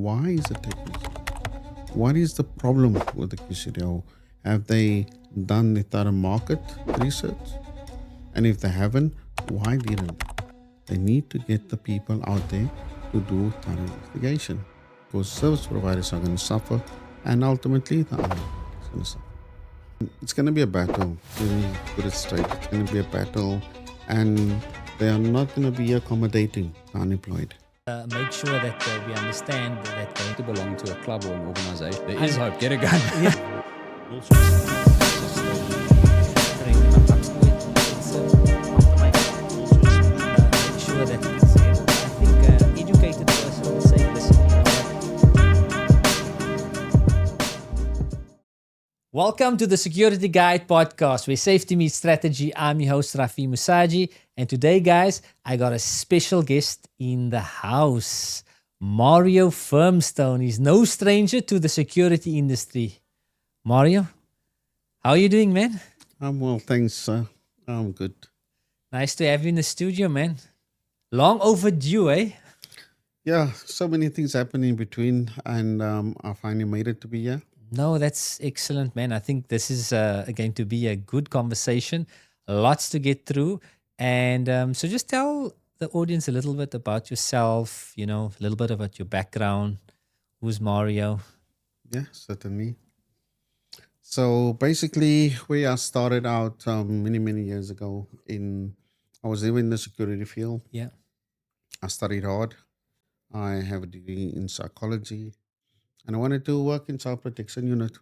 why is it taking so long? What is the problem with the QCTO? Have they done the thorough market research? And if they haven't, why didn't they? Need to get the people out there to do thorough investigation, because service providers are going to suffer, and ultimately the unemployed is going to suffer. It's going to be a battle. Let me put it straight. It's going to be a battle, and they are not going to be accommodating the unemployed. Make sure that we understand that they To belong to a club or an organisation, there is hope. Get a gun. make sure that it's, I think educated person will say, listen, you know what? Welcome to the Security Guide podcast, where safety meets strategy. I'm your host, Rafee Moosagie, and today, guys, I got a special guest in the house. Mario Firmstone. He's no stranger to the security industry. Mario, how are you doing, man? I'm well, thanks, sir. I'm good. Nice to have you in the studio, man. Long overdue, eh? Yeah, so many things happen in between, and I finally made it to be here. No, that's excellent, man. I think this is going to be a good conversation. Lots to get through. And so just tell the audience a little bit about yourself, you know, a little bit about your background. Who's Mario? Yeah, certainly. So basically, where I started out many years ago, I was even in the security field. Yeah. I studied hard. I have a degree in psychology, and I wanted to work in child protection unit.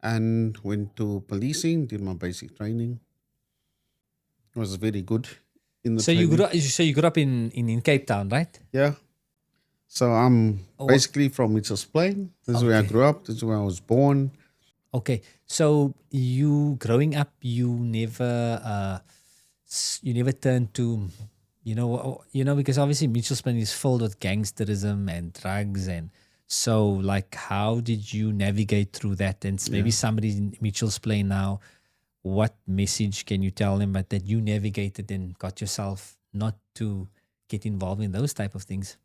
And went to policing, did my basic training. It was very good in the So you training. grew up in Cape Town, right? Yeah. So I'm Oh, basically from Mitchell's Plain. This is where I Okay. grew up. This is where I was born. Okay, so you growing up, you never turned to, because obviously Mitchell's Plain is filled with gangsterism and drugs, and so like, how did you navigate through that? And maybe somebody in Mitchell's Plain now, what message can you tell them about that you navigated and got yourself not to get involved in those type of things?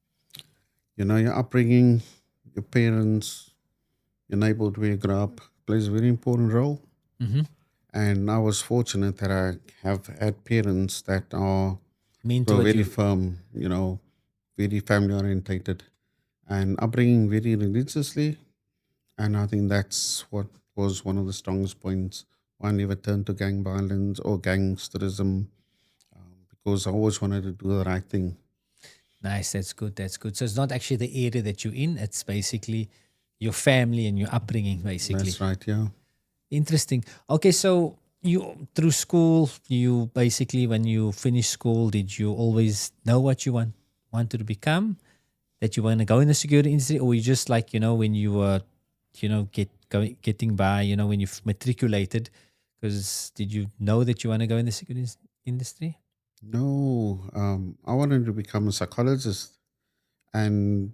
You know, your upbringing, your parents, your neighborhood where you grew up plays a very important role. Mm-hmm. And I was fortunate that I have had parents that are Mean to were what very you, firm, very family orientated, and upbringing very religiously. And I think that's what was one of the strongest points why I never turned to gang violence or gangsterism, because I always wanted to do the right thing. Nice, that's good. That's good. So it's not actually the area that you're in; it's basically your family and your upbringing, basically. That's right, yeah. Interesting. Okay, so you through school, you basically when you finished school, did you always know what you wanted to become? That you want to go in the security industry, or you just like when you were, getting by, when you matriculated? Because did you know that you want to go in the security industry? No, I wanted to become a psychologist. And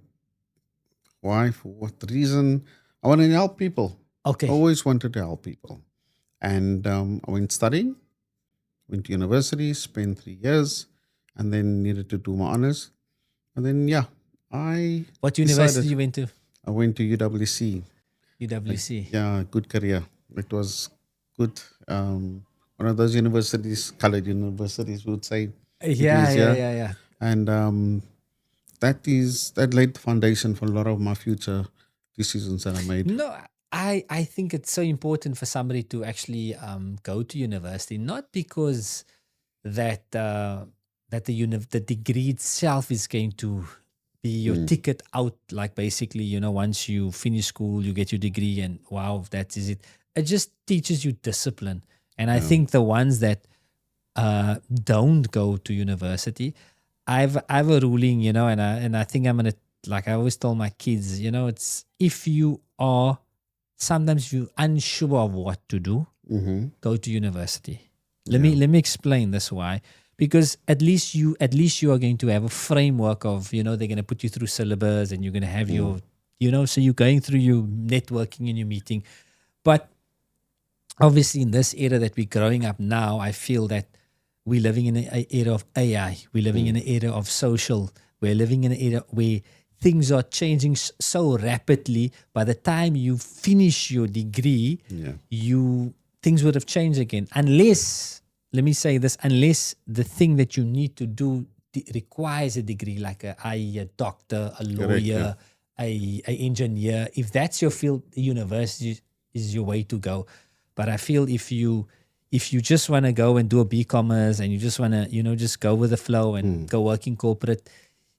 why? For what reason? I wanted to help people. Okay. Always wanted to help people. And I went studying, went to university, spent 3 years, and then needed to do my honors. And then, I What university decided- you went to? I went to UWC. UWC. Yeah, good career. It was good. One of those universities, colored universities, we would say. Yeah, is, yeah. And that laid the foundation for a lot of my future decisions that I made. No, I think it's so important for somebody to actually go to university, not because that the degree itself is going to be your ticket out. Like basically, once you finish school, you get your degree, and wow, that is it. It just teaches you discipline. And I think the ones that don't go to university, I've a ruling, and I think I'm gonna, like I always tell my kids, it's if you are sometimes you're unsure of what to do, go to university. Let me explain this why. Because at least you are going to have a framework of, they're going to put you through syllabus, and you're going to have your, so you're going through your networking and your meeting. But obviously in this era that we're growing up now, I feel that we're living in an era of AI. We're living in an era of social. We're living in an era where things are changing so rapidly. By the time you finish your degree, things would have changed again. Unless, let me say this, unless the thing that you need to do requires a degree, like a doctor, a lawyer, a engineer. If that's your field, university is your way to go. But I feel if you just want to go and do a B-commerce and you just want to, just go with the flow and go work in corporate,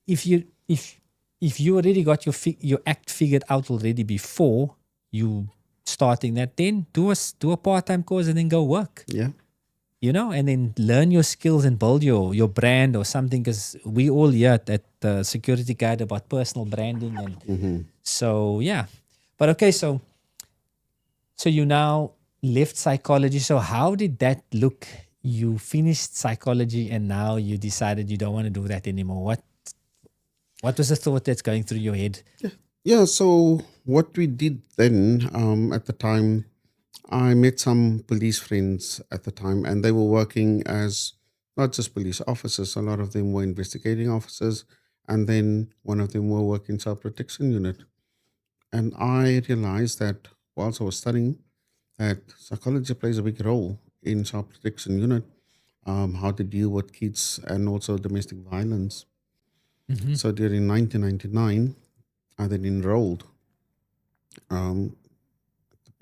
if you already got your act figured out already before you starting that, then do a part-time course and then go work. Yeah. And then learn your skills and build your brand or something, because we all hear at Security Guide about personal branding. And so, yeah. But okay, so you now left psychology. So how did that look? You finished psychology and now you decided you don't want to do that anymore. What was the thought that's going through your head? Yeah, so what we did then, at the time, I met some police friends at the time, and they were working as not just police officers. A lot of them were investigating officers, and then one of them were working child protection unit. And I realized that whilst I was studying, that psychology plays a big role in child protection unit, how to deal with kids and also domestic violence. So during 1999, I then enrolled the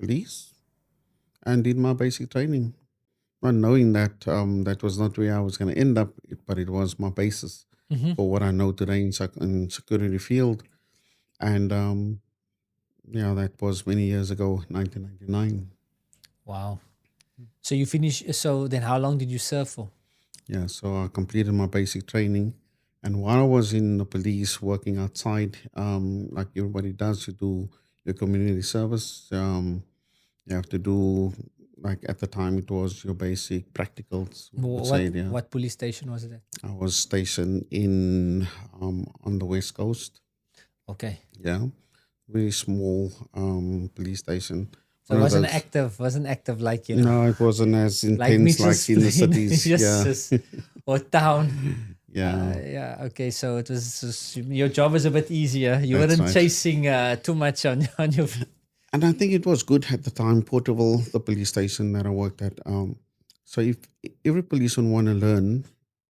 police and did my basic training, not knowing that that was not where I was going to end up, but it was my basis for what I know today in security field. And that was many years ago, 1999. Wow. So you finished. So then, how long did you serve for? Yeah, so I completed my basic training, and while I was in the police working outside, like everybody does, you do your community service. You have to do, like at the time, it was your basic practicals. What police station was it at? I was stationed in on the West Coast. Okay. Yeah, very small police station. So it wasn't active like, No, it wasn't as intense like in the cities. Yes, or town. Yeah. Okay, so it was just, your job was a bit easier. You weren't chasing too much on your. And I think it was good at the time, Portable, the police station that I worked at. So if every policeman want to learn,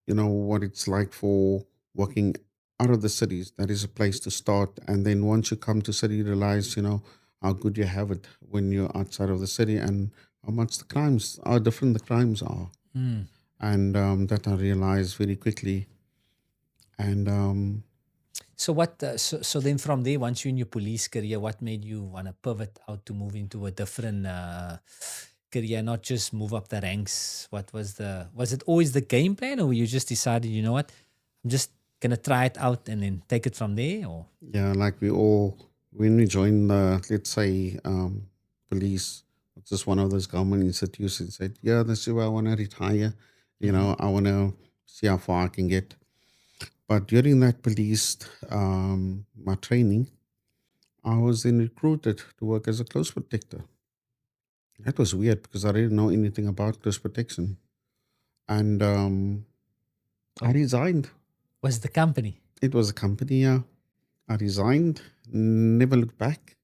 what it's like for working out of the cities, that is a place to start. And then once you come to city, you realize, how good you have it when you're outside of the city and how much how different the crimes are. And that I realized very quickly. And so what? So then from there, once you're in your police career, what made you want to pivot out to move into a different career, not just move up the ranks? Was it always the game plan, or you just decided, you know what, I'm just gonna try it out and then take it from there? Or like we all, when we joined the, let's say, police, it's just one of those government institutions, said, this is where I want to retire. I want to see how far I can get. But during that police, my training, I was then recruited to work as a close protector. That was weird because I didn't know anything about close protection. And I resigned. Was the company? It was a company, yeah. I resigned, never looked back,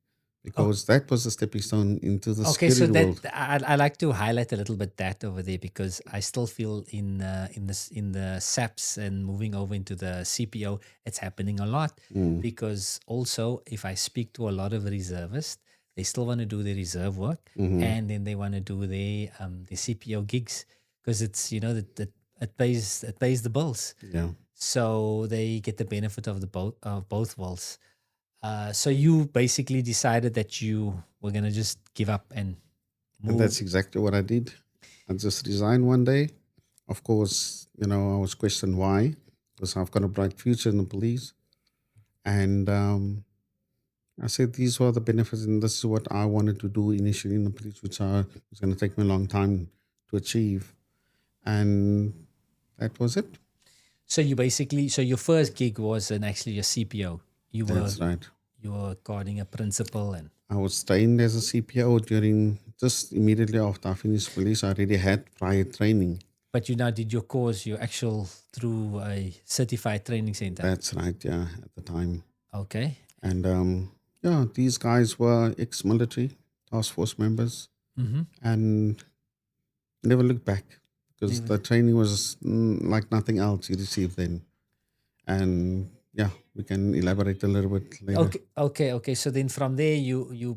because that was a stepping stone into the security world. I like to highlight a little bit that over there, because I still feel in the SAPs and moving over into the CPO, it's happening a lot. Because also, if I speak to a lot of reservists, they still want to do their reserve work, and then they want to do their CPO gigs, because it's that it pays the bills. Yeah. So they get the benefit of both worlds. So you basically decided that you were going to just give up and move. And that's exactly what I did. I just resigned one day. Of course, I was questioned why, because I've got a bright future in the police. And I said these were the benefits, and this is what I wanted to do initially in the police, which was going to take me a long time to achieve. And that was it. So you basically, your first gig was actually a CPO. That's right. You were guarding a principal, and I was trained as a CPO during just immediately after I finished police. I already had prior training. But you now did your course, through a certified training center. That's right, yeah, at the time. Okay. And yeah, these guys were ex-military task force members Mm-hmm. and never looked back because the training was like nothing else you received then. And yeah, we can elaborate a little bit later. Okay. So then from there you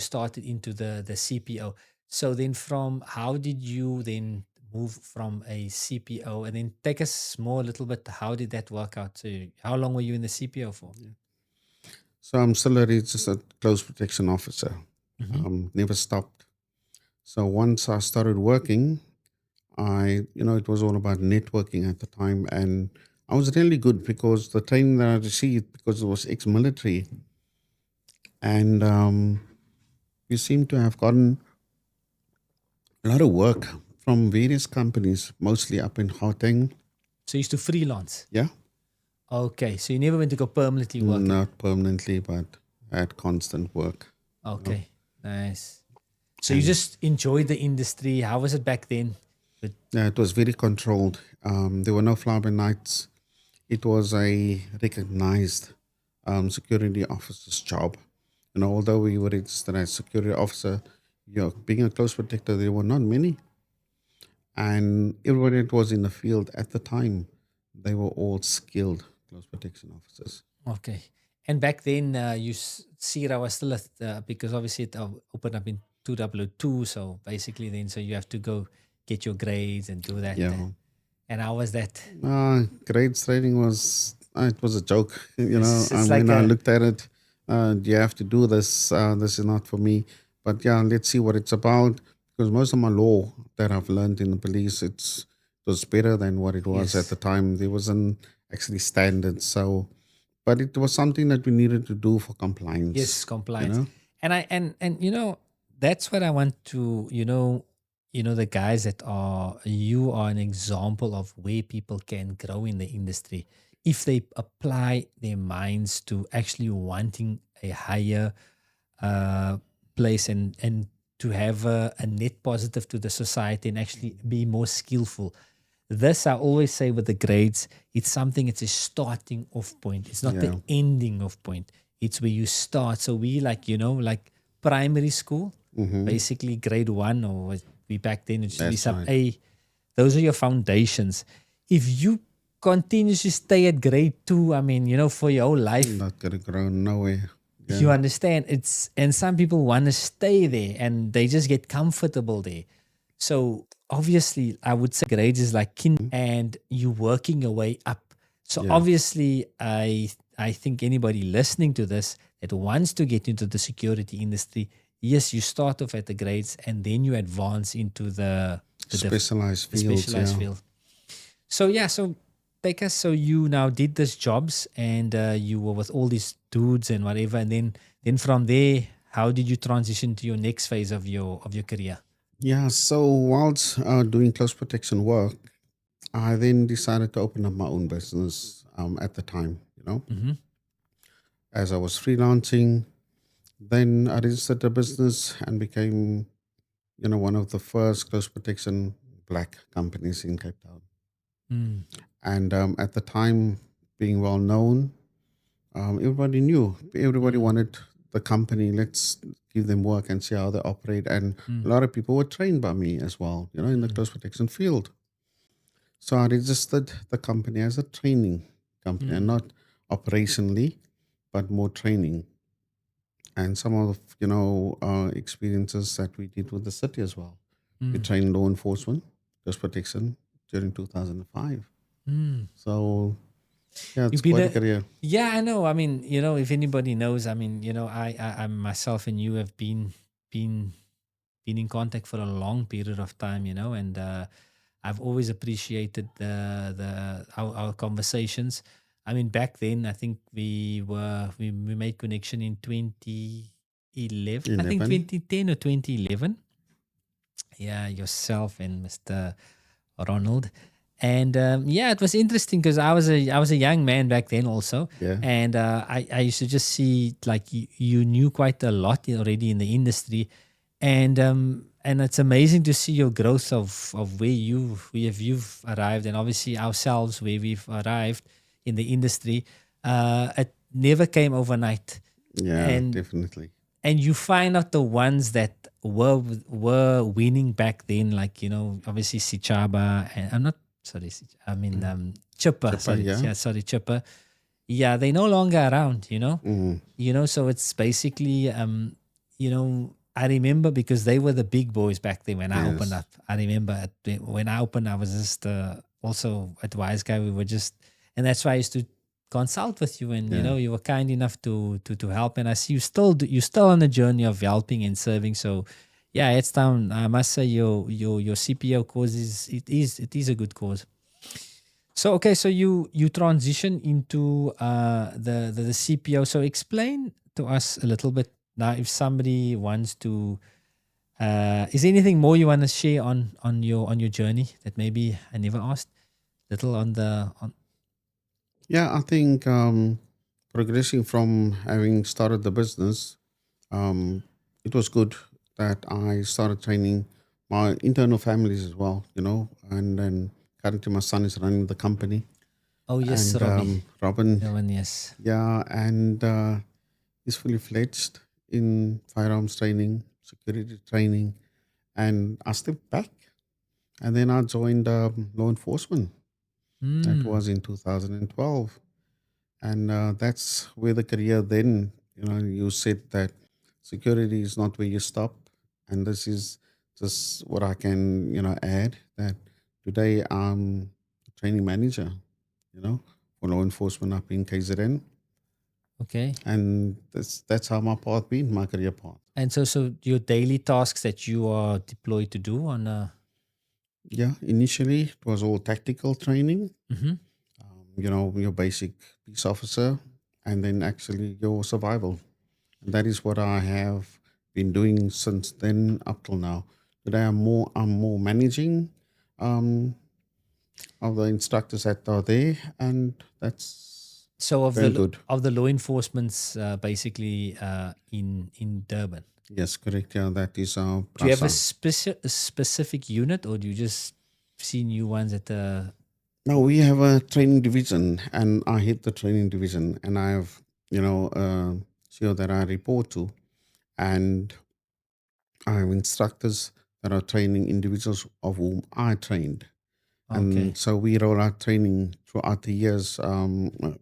started into the CPO. So then from how did you then move from a CPO, and then take us more a little bit, how did that work out? So how long were you in the CPO for? So I'm still a registered close protection officer. Mm-hmm. Never stopped. So once I started working, it was all about networking at the time, and I was really good because the training that I received, because it was ex-military, and we seem to have gotten a lot of work from various companies, mostly up in Gauteng. So you used to freelance. Yeah, Okay. So you never went to go permanently working. not permanently, but had constant work. Okay. Nice. So you just enjoyed the industry. How was it back then? Yeah, it was very controlled. There were no fly-by-nights. It was a recognized security officer's job. And although we were registered as security officer, being a close protector, there were not many. And everybody that was in the field at the time, they were all skilled close protection officers. Okay. And back then, CIRA was still because obviously it opened up in 2002. So basically, then so you have to go get your grades and do that. Yeah. And how was that? Grades training was it was a joke. It's I like mean, I a- looked at it. You have to do this. This is not for me. But yeah, let's see what it's about. Because most of my law that I've learned in the police, it was better than what it was at Yes. the time. There wasn't actually standards. So, but it was something that we needed to do for compliance. Yes, compliance. know? And that's what I want to, the guys you are an example of where people can grow in the industry if they apply their minds to actually wanting a higher place, and to have a net positive to the society and actually be more skillful. This I always say with the grades, it's a starting off point. It's not the Yeah. ending of point. It's where you start. So we like primary school, basically grade 1, or we back then it used to be That's sub right. A. Those are your foundations. If you continuously stay at grade 2, for your whole life, Not gonna grow nowhere. Yeah. you understand, and some people want to stay there and they just get comfortable there. So obviously I would say grades is like and you working your way up. So Yeah. obviously I think anybody listening to this that wants to get into the security industry, yes, you start off at the grades and then you advance into the Specialized the fields. specialized Yeah. field. So take us. So you now did these jobs, and you were with all these dudes and whatever, and then from there, how did you transition to your next phase of your career? Yeah, so whilst doing close protection work, I then decided to open up my own business at the time, Mm-hmm. as I was freelancing. Then I registered a business and became, one of the first close protection black companies in Cape Town. Mm. And at the time, being well known, everybody knew. Everybody wanted the company. Let's give them work and see how they operate. And a lot of people were trained by me as well, in the close protection field. So I registered the company as a training company and not operationally, but more training. And some of experiences that we did with the city as well. We trained law enforcement, close protection during 2005. Mm. So yeah, it's You've been quite a career. Yeah, I know. If anybody knows, I myself and you have been in contact for a long period of time, and I've always appreciated our conversations. Back then, I think we made connection in 2011. I think 11. 2010 or 2011. Yeah, yourself and Mr. Ronald. And it was interesting because I was a young man back then also. Yeah. And I used to just see like you knew quite a lot already in the industry, and it's amazing to see your growth of where you've arrived, and obviously ourselves where we've arrived in the industry. never came overnight. Yeah, And definitely. and you find out the ones that were winning back then, like obviously Sichaba, and I'm not sorry, I mean Chipper, Chipper, sorry, yeah. yeah, sorry, Chipper. Yeah, they're no longer around. Mm, So it's basically I remember because they were the big boys back then when I opened yes. up. I remember when I opened, I was just also at Wise Guy. We were just, and that's why I used to consult with you, and Yeah. you were kind enough to help. And I see you still you're still on the journey of helping and serving. So yeah, it's time. I must say your CPO cause it is a good cause. So okay, so you transition into the CPO. So explain to us a little bit now. If somebody wants to, is there anything more you want to share on your journey that maybe I never asked? Little on the on. Yeah, I think progressing from having started the business, um, it was good that I started training my internal families as well, and then currently my son is running the company. Oh yes, And Robbie. Robin, That one, yes. yeah, and he's fully fledged in firearms training, security training, and I stepped back, and then I joined law enforcement. That Mm, was in 2012, and that's where the career then. You said that security is not where you stop, and this is just what I can add that today I'm a training manager, for law enforcement up in KZN. okay. And that's how my path been, my career path. And so your daily tasks that you are deployed to do on Yeah, initially it was all tactical training, mhm. your basic peace officer, and then actually your survival. And that is what I have been doing since then up till now. Today I'm more managing um, of the instructors that are there, and that's So very good. of the law enforcement's basically in Durban. Yes, correct. Yeah, that is Do you have a Prasa. specific unit, or do you just see new ones at the? Now we have a training division, and I hit the training division, and I have CEO that I report to, and I have instructors that are training individuals of whom I trained, and Okay, so we roll out training throughout the years,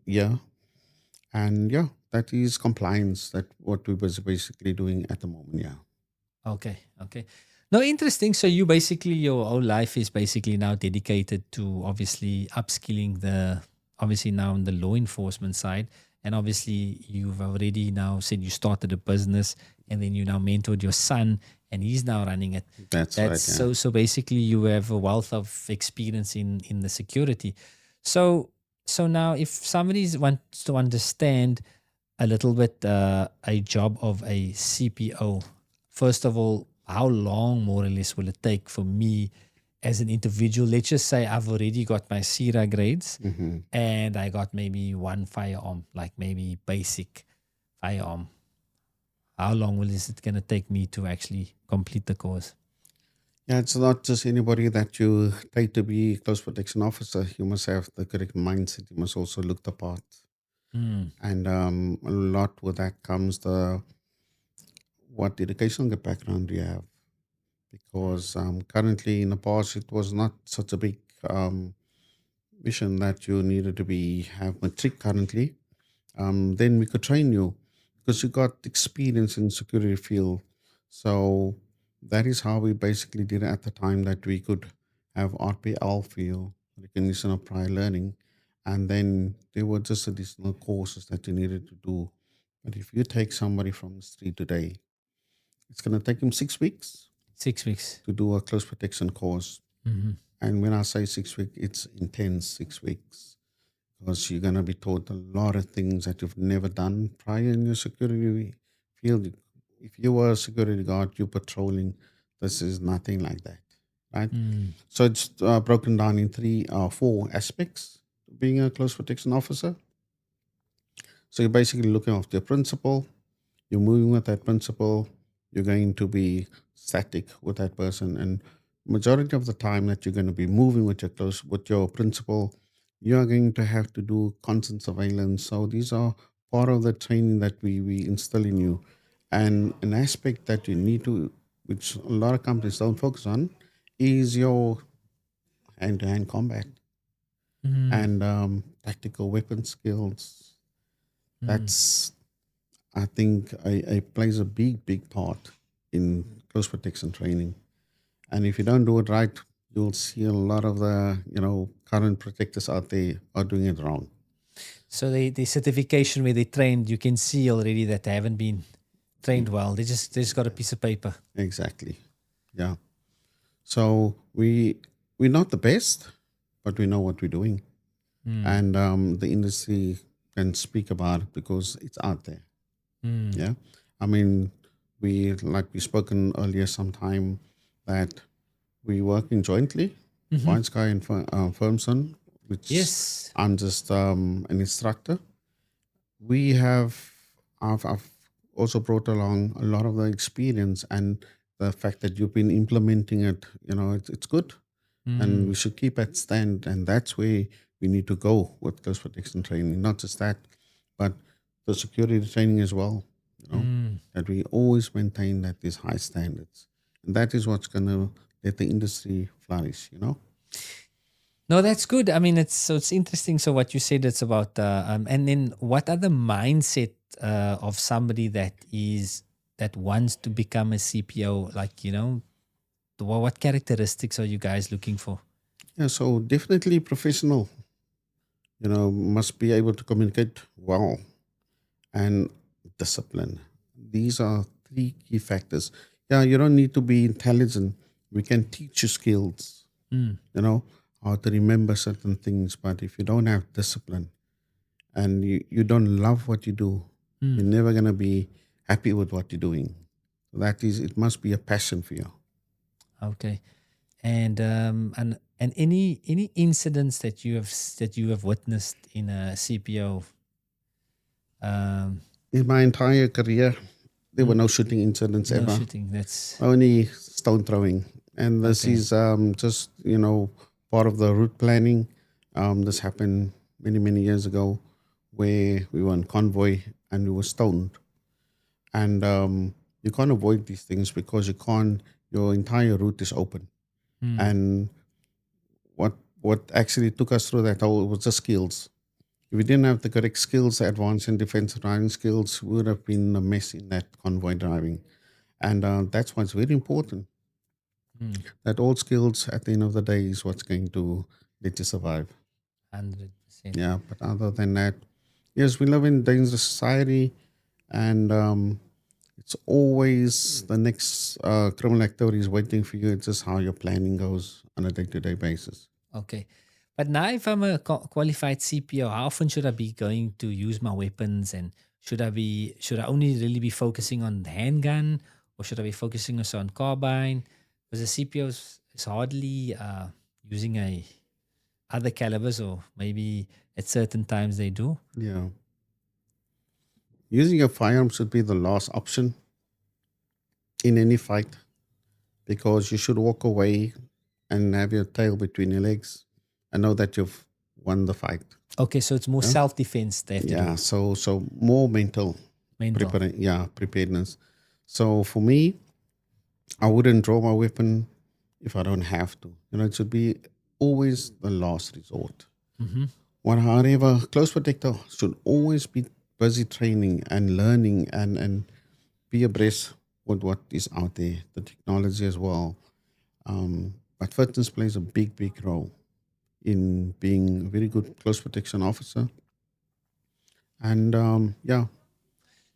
yeah, and yeah, that is compliance. That what we're basically doing at the moment. Yeah. okay. No, interesting. So you basically your whole life is basically now dedicated to obviously upskilling the obviously now on the law enforcement side, and obviously you've already now said you started a business, and then you now mentored your son, and he's now running it. That's That's right. Yeah. so basically you have a wealth of experience in the security. So now if somebody wants to understand a little bit a job of a CPO, first of all, how long more or less will it take for me as an individual? Let's just say I've already got my SIRA grades Hmm. and I got maybe one firearm, like maybe basic firearm. How long is it going to take me to actually complete the course? Yeah, it's not just anybody that you take to be close protection officer. You must have the correct mindset. You must also look the part, Mm, and a lot with that comes the what educational background you have. Because currently in the past it was not such a big mission that you needed to be have matric currently. Then we could train you because you got experience in security field. So that is how we basically did it at the time that we could have RPL field recognition of prior learning, and then there were just additional courses that you needed to do. But if you take somebody from the street today, it's going to take him 6 weeks 6 weeks. to do a close protection course. Hmm. And when I say 6 weeks, it's intense 6 weeks because you're going to be taught a lot of things that you've never done prior in your security field. If you were a security guard, you're patrolling. This is nothing like that, right? Mm, So it's broken down in three or four aspects to being a close protection officer. So you're basically looking after your principal, you're moving with that principal, you're going to be static with that person, and majority of the time that you're going to be moving with your principal, you are going to have to do constant surveillance. So these are part of the training that we instill in you. And an aspect that you need to, which a lot of companies don't focus on, is your hand-to-hand combat and tactical weapon skills. That's, I think, plays a big part in close protection training. And if you don't do it right, you'll see a lot of the current protectors out there are doing it wrong. So the certification where they trained, you can see already that they haven't been trained well. They just got a piece of paper. Exactly. Yeah. So we're not the best, but we know what we're doing, and the industry can speak about it because it's out there. Yeah. I mean, we spoken earlier sometime that we working jointly, White Sky and Firmstone, which Yes. I'm just an instructor. I've also brought along a lot of the experience and the fact that you've been implementing it. It's good, and we should keep at stand. And that's where we need to go with close protection training. Not just that, but the security training as well. That we always maintain that these high standards, and that is what's going to let the industry flourish. No, that's good. I mean, it's interesting. So what you said, it's about, and then what are the mindset of somebody that wants to become a CPO? Like, what characteristics are you guys looking for? Yeah, so definitely professional. Must be able to communicate well, and discipline. These are three key factors. Yeah, you don't need to be intelligent. We can teach you skills. How to remember certain things, but if you don't have discipline and you don't love what you do, you're never going to be happy with what you're doing. It must be a passion for you. Okay, and any incidents that you have witnessed in a CPO? In my entire career, there were no shooting incidents No ever. shooting. That's Only stone throwing, and this Okay. is just part of the route planning. This happened many years ago, where we were on convoy and we were stoned, and you can't avoid these things because your entire route is open, and what actually took us through that whole was the skills. If we didn't have the correct skills, the advanced and defensive driving skills, we would have been a mess in that convoy driving. And that's why it's very important that all skills at the end of the day is what's going to let you survive. 100%. Yeah, but other than that, yes, we live in dangerous society, and it's always the next criminal activity is waiting for you. It's just how your planning goes on a day-to-day basis. Okay. But now if I'm a qualified CPO, how often should I be going to use my weapons, and should I only really be focusing on the handgun, or should I be focusing also on carbine? Because the CPO is hardly using other calibers, or maybe at certain times they do. Yeah. Using a firearm should be the last option in any fight, because you should walk away and have your tail between your legs and know that you've won the fight. Okay, so it's more self-defense they have to Yeah, do. so more mental, Mental. preparedness. So for me, I wouldn't draw my weapon if I don't have to. It should be always the last resort. However, close protector should always be busy training and learning and be abreast with what is out there, the technology as well. But fitness plays a big role in being a very good close protection officer. And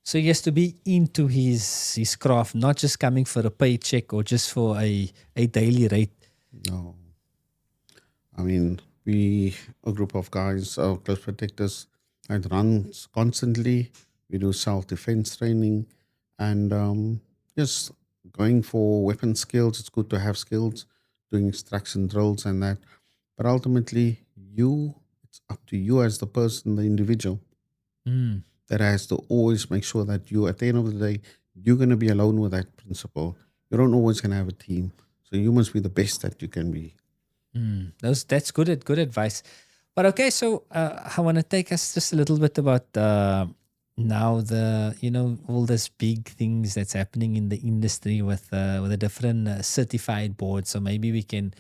So he has to be into his craft, not just coming for a paycheck or just for a daily rate. no, I mean, we a group of guys, close protectors, that runs constantly. We do self-defense training, and just going for weapon skills. It's good to have skills, doing instruction drills and that. But ultimately, it's up to you as the person, the individual, that has to always make sure that you, at the end of the day, you're going to be alone with that principle. You don't always going to have a team. So you must be the best that you can be. That's good advice. But okay, so I want to take us just a little bit about now all these big things that's happening in the industry with the different certified boards. So maybe we can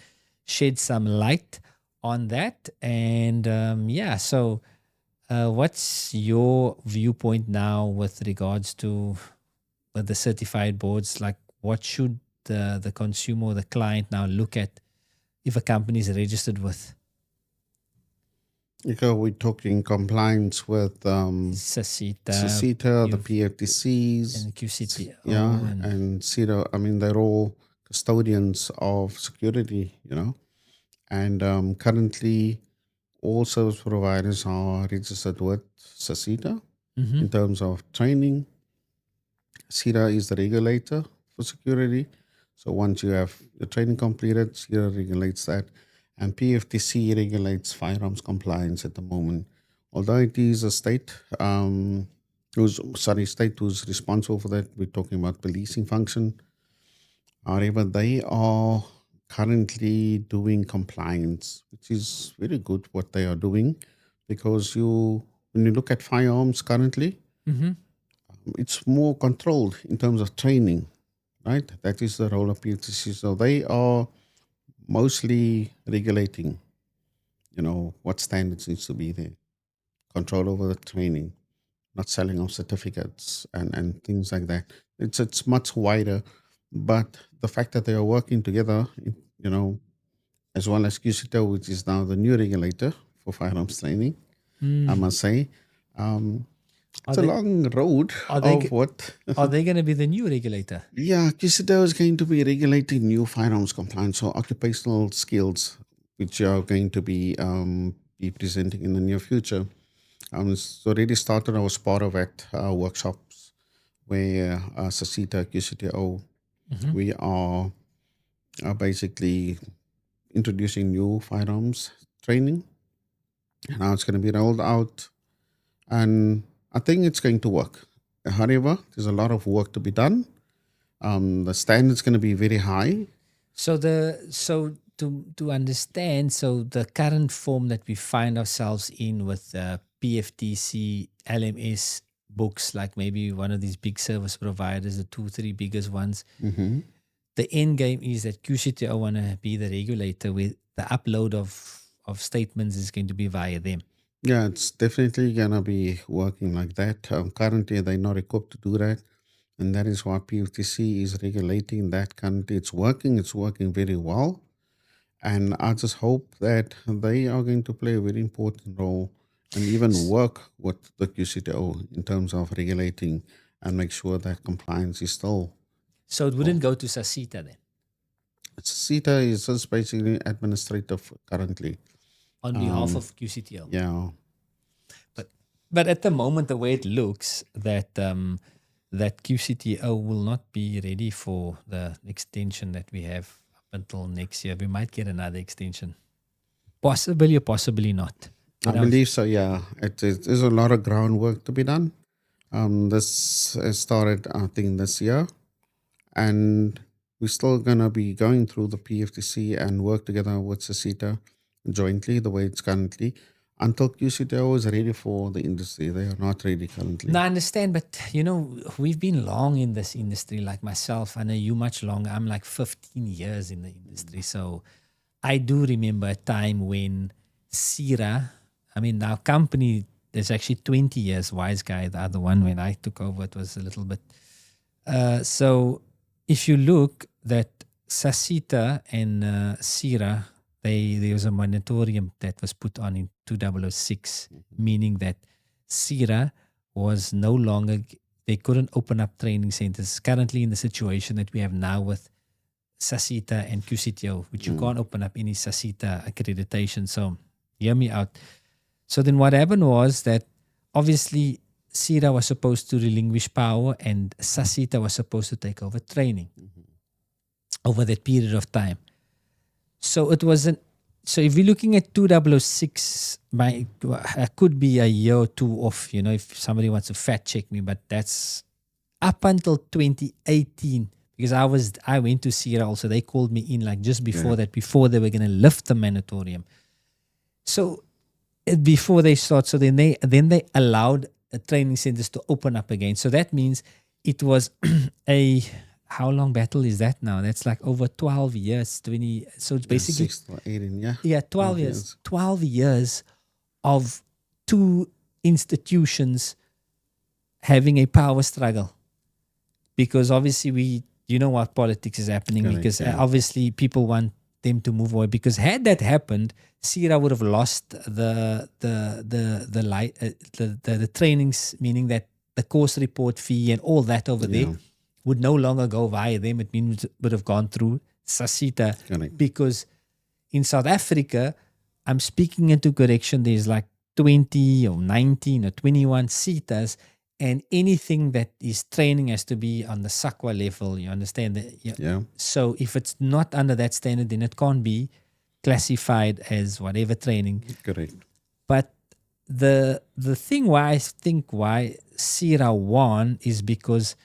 shed some light on that. And so what's your viewpoint now with regards to the certified boards? Like, what should the consumer or the client now look at if a company is registered with Because we're talking compliance with SASSETA, the PFTCs, and QCTO? and SETA. I mean, they're all custodians of security, And currently, all service providers are registered with SASSETA in terms of training. SETA is the regulator for security. So once you have your training completed, SETA regulates that. And PFTC regulates firearms compliance at the moment. Although it is a state who's responsible for that. We're talking about policing function. However, they are currently doing compliance, which is very good what they are doing, because when you look at firearms currently, it's more controlled in terms of training, right? That is the role of PFTC. So they are mostly regulating, what standards needs to be there, control over the training, not selling of certificates and things like that. It's much wider, but the fact that they are working together, as well as QCTO, which is now the new regulator for firearms training, I must say, it's a long road of what. Are they going to be the new regulator? Yeah, QCTO is going to be regulating new firearms compliance, so occupational skills, which are going to be presenting in the near future. It's already started. I was part of it, workshops where SASSETA, QCTO, we are basically introducing new firearms training. Now it's going to be rolled out, and I think it's going to work. However, there's a lot of work to be done. The standard's going to be very high. So to understand, so the current form that we find ourselves in with PFTC, LMS books, like maybe one of these big service providers, the 2-3 biggest ones, the end game is that QCTO want to be the regulator, with the upload of statements is going to be via them. Yeah, it's definitely going to be working like that. Currently, they're not equipped to do that. And that is why PFTC is regulating that. Currently, it's working very well. And I just hope that they are going to play a very important role and even work with the QCTO in terms of regulating and make sure that compliance is still. So it wouldn't go to SASSETA then? SASSETA is just basically administrative currently. On behalf of QCTO? Yeah. But at the moment, the way it looks, that that QCTO will not be ready for the extension that we have up until next year. We might get another extension. Possibly or possibly not. I believe so, yeah. There's a lot of groundwork to be done. This started, I think, this year. And we're still going to be going through the PFTC and work together with SASSETA jointly, the way it's currently, until QCTO is ready for the industry. They are not ready currently. No, I understand, but we've been long in this industry, like myself. I know you much longer. I'm like 15 years in the industry. So I do remember a time when SETA, our company, there's actually 20 years, Wise Guy, the other one, when I took over, it was a little bit. So if you look that SASSETA and SETA, there was a moratorium that was put on in 2006, meaning that SETA was no longer, they couldn't open up training centers. Currently in the situation that we have now with SASSETA and QCTO, which you can't open up any SASSETA accreditation. So hear me out. So then what happened was that obviously SETA was supposed to relinquish power and SASSETA was supposed to take over training over that period of time. So it wasn't. So if we're looking at 2006, I could be a year or two off, if somebody wants to fact check me, but that's up until 2018, because I went to SETA also. They called me in like just before that, before they were going to lift the moratorium. So before they start, so then they allowed training centers to open up again. So that means it was how long battle is that now? That's like over 12 years, 20. So it's basically 6 to 18, yeah. yeah, 12 years. 12 years of two institutions having a power struggle. Because obviously you know what politics is happening. Correct, because yeah. obviously people want them to move away. Because had that happened, SATA would have lost the trainings, meaning that the course report fee and all that over there would no longer go via them. It means it would have gone through SASSETA. Correct. Because in South Africa, I'm speaking into correction, there's like 20 or 19 or 21 SATAs, and anything that is training has to be on the SAQA level. You understand that? Yeah. So if it's not under that standard, then it can't be classified as whatever training. Correct. But the thing why I think why SATA won is because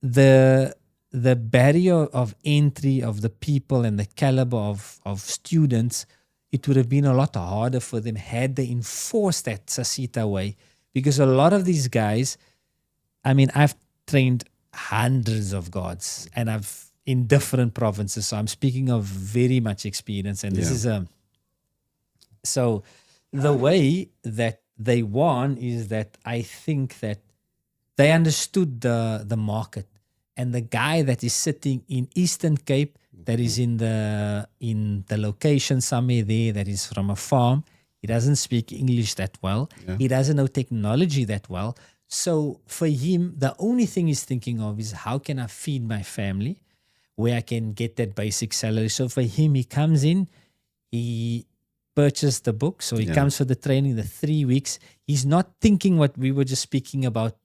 the barrier of entry of the people and the caliber of students, it would have been a lot harder for them had they enforced that SASSETA way. Because a lot of these guys, I mean, I've trained hundreds of guards and I've in different provinces. So I'm speaking of very much experience. And this is so the way that they won is that I think that they understood the market. And the guy that is sitting in Eastern Cape, that is in the location somewhere there, that is from a farm, he doesn't speak English that well. Yeah. He doesn't know technology that well. So for him, the only thing he's thinking of is how can I feed my family where I can get that basic salary. So for him, he comes in, he purchased the book. So he comes for the training, the 3 weeks. He's not thinking what we were just speaking about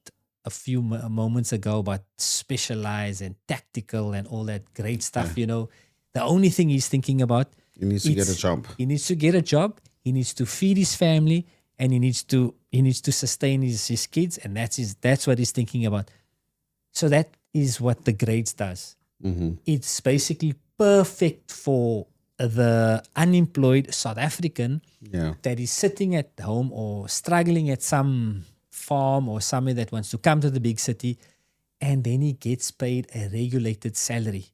a few moments ago about specialized and tactical and all that great stuff, you know. The only thing he's thinking about, He needs to get a job. He needs to get a job. He needs to feed his family, and he needs to sustain his kids, and that's what he's thinking about. So that is what the grades does. It's basically perfect for the unemployed South African that is sitting at home or struggling at some farm or somewhere that wants to come to the big city, and then he gets paid a regulated salary,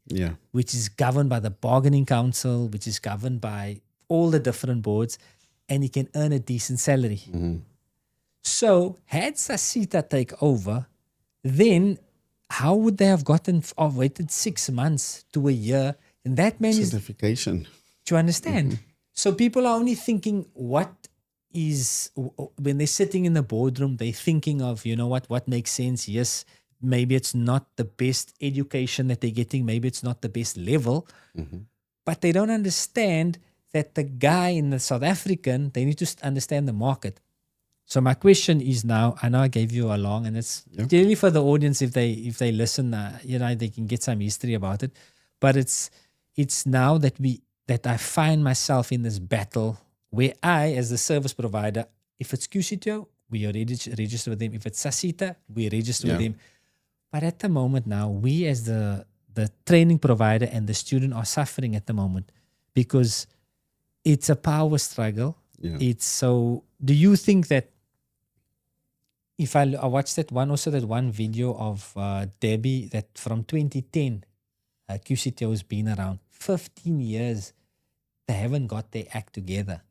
which is governed by the bargaining council, which is governed by all the different boards, and he can earn a decent salary. So had SASSETA take over, then how would they have waited 6 months to a year? And that man is, Certification. do you understand? So people are only thinking what is, when they're sitting in the boardroom, they're thinking of, you know what makes sense. Yes, maybe it's not the best education that they're getting. Maybe it's not the best level, but they don't understand that the guy in the South African, they need to understand the market. So my question is now, I know I gave you a long, and it's generally for the audience, if they listen, you know, they can get some history about it. But it's now that I find myself in this battle where I, as the service provider, if it's QCTO, we are registered with them. If it's SASSETA, we register with them. But at the moment now, we as the training provider and the student are suffering at the moment because it's a power struggle. It's so. Do you think that if I watched that one video of Debbie that from 2010, QCTO has been around 15 years, they haven't got their act together.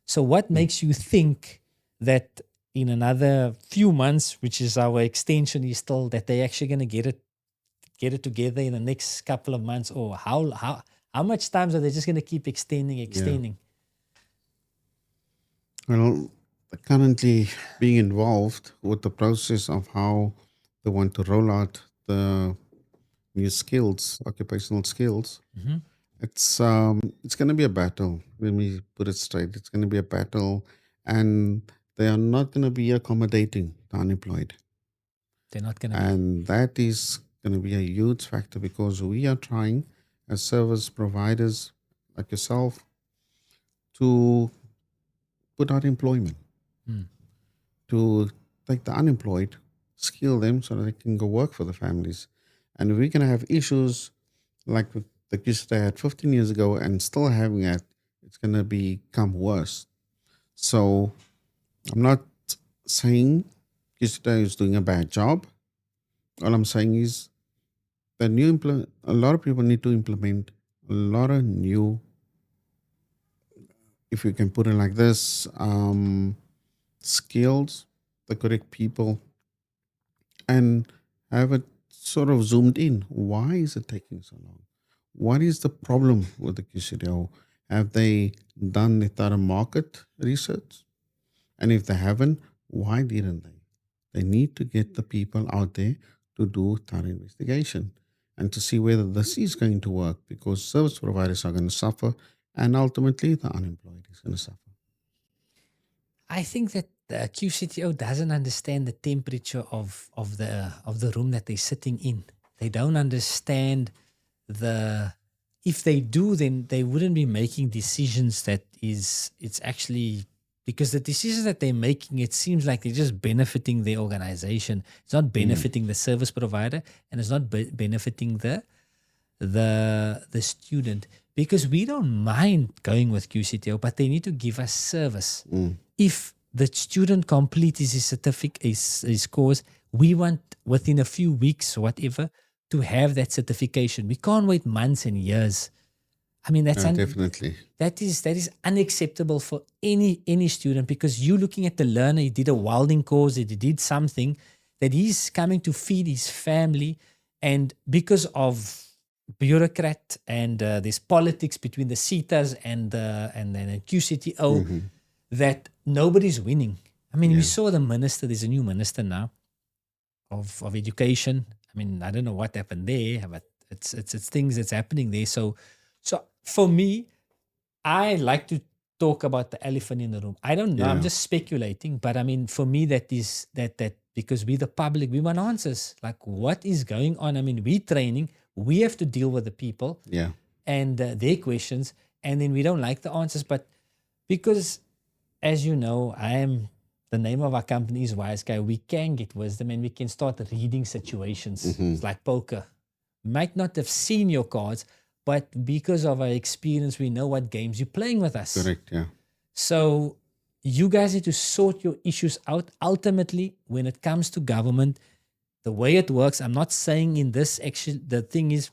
So what makes you think that in another few months, which is our extension, is still that they're actually going to get it together in the next couple of months? Or how much times are they just going to keep extending? Well, they're currently being involved with the process of how they want to roll out the new skills, occupational skills. It's going to be a battle. Let me put it straight. It's going to be a battle, and they are not going to be accommodating the unemployed. They're not going to. And that is going to be a huge factor because we are trying, as service providers like yourself, to put out employment, to take the unemployed, skill them so that they can go work for the families. And if we're going to have issues like the kids they had 15 years ago and still having it, it's going to become worse. So I'm not saying QCTO is doing a bad job. All I'm saying is that a lot of people need to implement a lot of new, if you can put it like this, skills, the correct people, and have it sort of zoomed in. Why is it taking so long? What is the problem with the QCTO? Have they done the thorough market research? And if they haven't, why didn't they? They need to get the people out there to do thorough investigation and to see whether this is going to work, because service providers are going to suffer and ultimately the unemployed is going to suffer. I think that the QCTO doesn't understand the temperature of the room that they're sitting in. They don't understand if they do, then they wouldn't be making decisions it's actually, because the decisions that they're making, it seems like they're just benefiting their organization. It's not benefiting the service provider, and it's not benefiting the student, because we don't mind going with QCTO, but they need to give us service. If the student completes his certificate, his course, we want within a few weeks or whatever to have that certification. We can't wait months and years. I mean, definitely. That is unacceptable for any student, because you're looking at the learner. He did a welding course, he did something that he's coming to feed his family, and because of bureaucrat and there's politics between the SATAs and the QCTO, that nobody's winning. I mean, we saw the minister. There's a new minister now of education. I mean, I don't know what happened there, but it's things that's happening there. So for me, I like to talk about the elephant in the room. I don't know. I'm just speculating, but I mean, for me, that is that because we the public, we want answers. Like, what is going on? I mean, we training. We have to deal with the people and their questions, and then we don't like the answers. But because, as you know, the name of our company is Wise Guy. We can get wisdom and we can start reading situations. It's like poker. We might not have seen your cards, but because of our experience, we know what games you're playing with us. Correct, yeah. So you guys need to sort your issues out. Ultimately, when it comes to government, the way it works, I'm not saying in this actually, the thing is,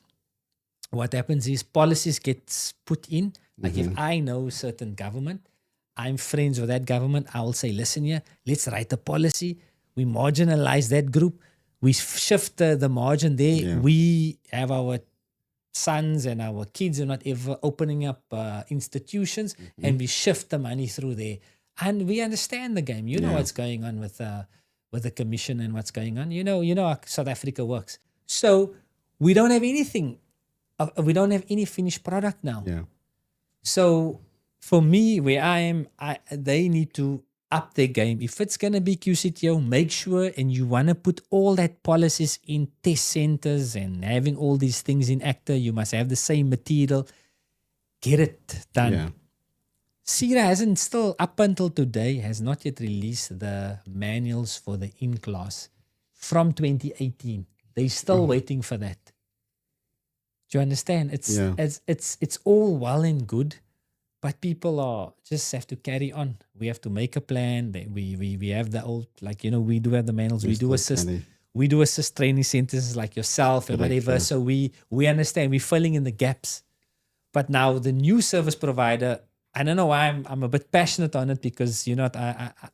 what happens is policies get put in. Like if I know certain government, I'm friends with that government, I will say, listen here, let's write a policy. We marginalize that group. We shift the margin there. Yeah. We have our sons and our kids are not ever opening up institutions, and we shift the money through there. And we understand the game. You know what's going on with the commission and what's going on. You know how South Africa works. So we don't have anything. We don't have any finished product now. Yeah. So for me, where I am, they need to up their game. If it's going to be QCTO, make sure, and you want to put all that policies in test centers and having all these things in ACTA, you must have the same material. Get it done. Yeah. SERA hasn't still, up until today, has not yet released the manuals for the in-class from 2018. They're still waiting for that. Do you understand? It's all well and good, but people just have to carry on. We have to make a plan. We have the old, like, we do have the manuals. We do assist training centers like yourself and whatever. So we understand. We're filling in the gaps. But now the new service provider, I don't know why I'm a bit passionate on it, because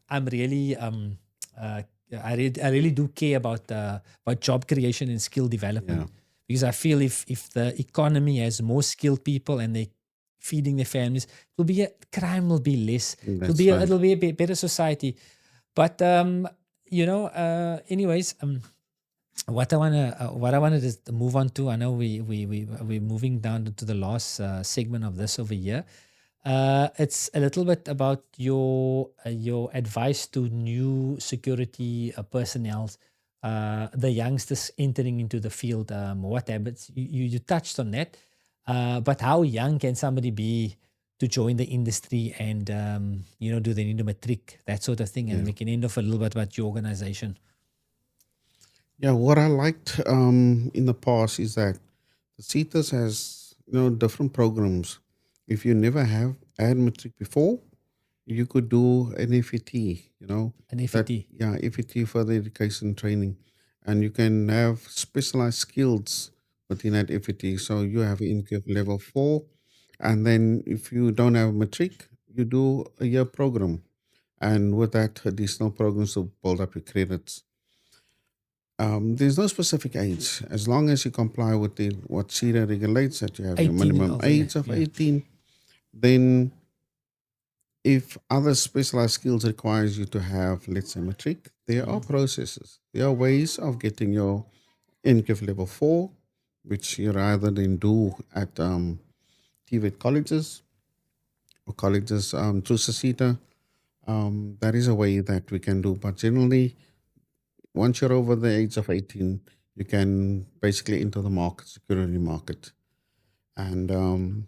I'm really I really do care about job creation and skill development. Yeah. Because I feel if the economy has more skilled people and they feeding their families, crime will be less. It'll be a better society. But anyways, what I wanted to move on to, I know we're moving down to the last segment of this over here. It's a little bit about your advice to new security personnel, the youngsters entering into the field. What habits you touched on that, but how young can somebody be to join the industry, and do they need a matric, that sort of thing? And we can end off a little bit about your organization. Yeah, what I liked in the past is that the CETAs has different programs. If you never have had matric before, You could do an FET, An that, FET. yeah, FET, further education training, and you can have specialized skills within that FET. So you have NQF level 4, and then if you don't have matric, you do a year program, and with that additional programs to build up your credits. There's no specific age. As long as you comply with what SATA regulates, that you have your 18 and minimum over, age of yeah. 18, then if other specialized skills requires you to have, let's say, matric, there are processes. There are ways of getting your NQF level 4, which you rather than do at TVET colleges or colleges through SASSETA. That is a way that we can do. But generally, once you're over the age of 18, you can basically enter the market, security market. And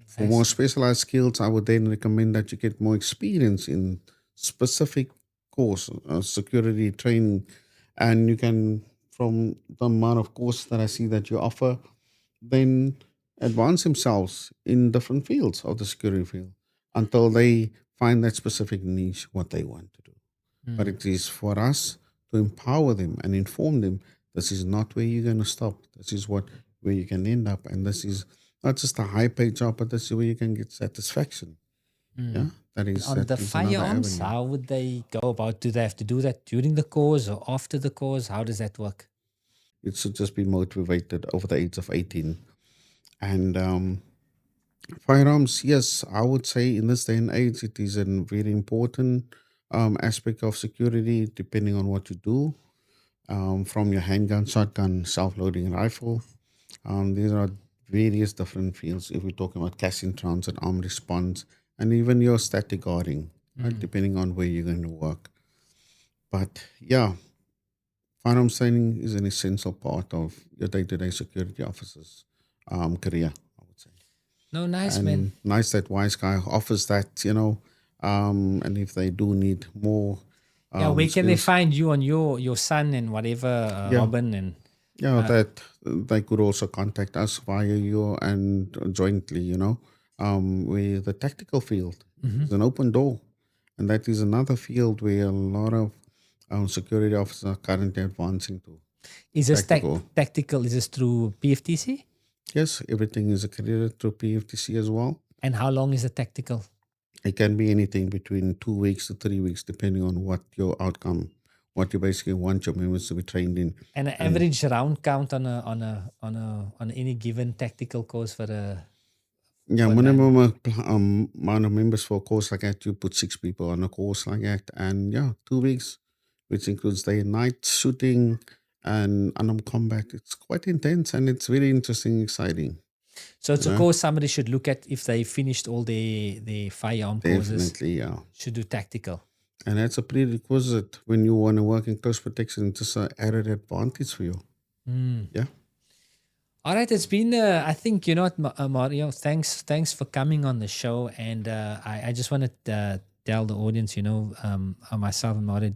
for more Nice. specialized skills, I would then recommend that you get more experience in specific course, security training, and you can, from the amount of courses that I see that you offer, then advance themselves in different fields of the security field until they find that specific niche what they want to do. But it is for us to empower them and inform them this is not where you're going to stop. This is where you can end up, and this is not just a high paid job, but this is where you can get satisfaction. Yeah, that And is on the another firearms, avenue. how would they go about? Do they have to do that during the course or after the course? How does that work? It should just be motivated over the age of 18. And firearms, yes, I would say in this day and age, it is a very important aspect of security, depending on what you do. From your handgun, shotgun, self-loading rifle. These are various different fields. If we're talking about cash in transit, armed response, and even your static guarding, right, depending on where you're going to work. But yeah, firearms training is an essential part of your day-to-day security officer's career, I would say. No, nice, man. And nice that Wise Guy offers that, and if they do need more Yeah, where can they skills, find you on your son and whatever, yeah, Robin and yeah, that they could also contact us via you and jointly, with the tactical field is an open door. And that is another field where a lot of security officers are currently advancing to. is this Tactical. tactical? Is this through PFTC? Yes, everything is accredited through PFTC as well. And how long is the tactical? It can be anything between 2 weeks to 3 weeks, depending on what your outcome, what you basically want your members to be trained in. And an average round count on any given tactical course for a Yeah, for minimum amount of members for a course like that, you put 6 people on a course like that. And yeah, 2 weeks, which includes day and night shooting and unarmed combat. It's quite intense and it's very interesting, exciting. So it's a know? course somebody should look at if they finished all their firearm courses. Definitely, yeah. Should do tactical. And that's a prerequisite when you want to work in close protection. It's just an added advantage for you. Yeah. All right, it's been. I think you know what, Mario. Thanks for coming on the show, and I just want to tell the audience, myself and Mario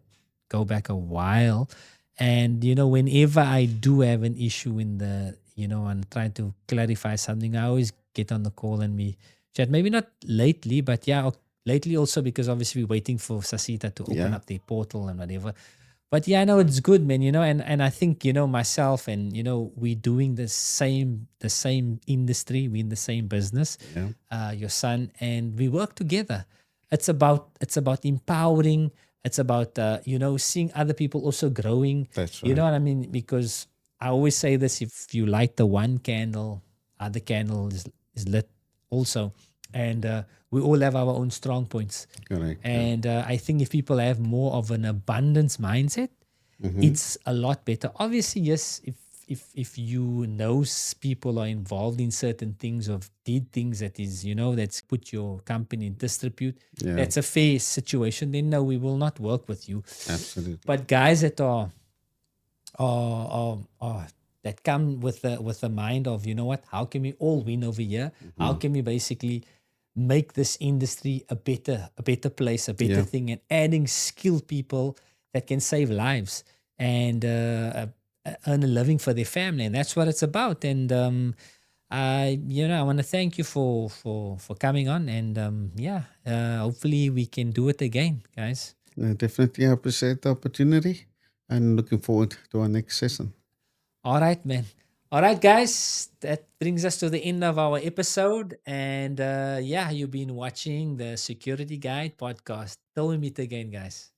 go back a while, and whenever I do have an issue in the, and trying to clarify something, I always get on the call and we chat. Maybe not lately, but yeah, lately also because obviously we're waiting for SASSETA to open up their portal and whatever. But yeah, I know it's good, man, and I think, myself and, we're doing the same industry, we're in the same business, your son, and we work together. It's about empowering. It's about, seeing other people also growing. That's right. You know what I mean? Because I always say this, if you light the one candle, other candle is lit also. And we all have our own strong points. Correct. And I think if people have more of an abundance mindset, it's a lot better. Obviously, yes, if you know people are involved in certain things or did things that is, that's put your company in disrepute, that's a fair situation, then no, we will not work with you. Absolutely. But guys that are that come with the mind of, how can we all win over here? How can we basically make this industry a better place, a better thing, and adding skilled people that can save lives and earn a living for their family, and that's what it's about. And I want to thank you for coming on, and hopefully we can do it again, guys. Definitely appreciate the opportunity and looking forward to our next session. All right, man. All right, guys. That brings us to the end of our episode. And you've been watching the Security Guide podcast. Till we meet again, guys.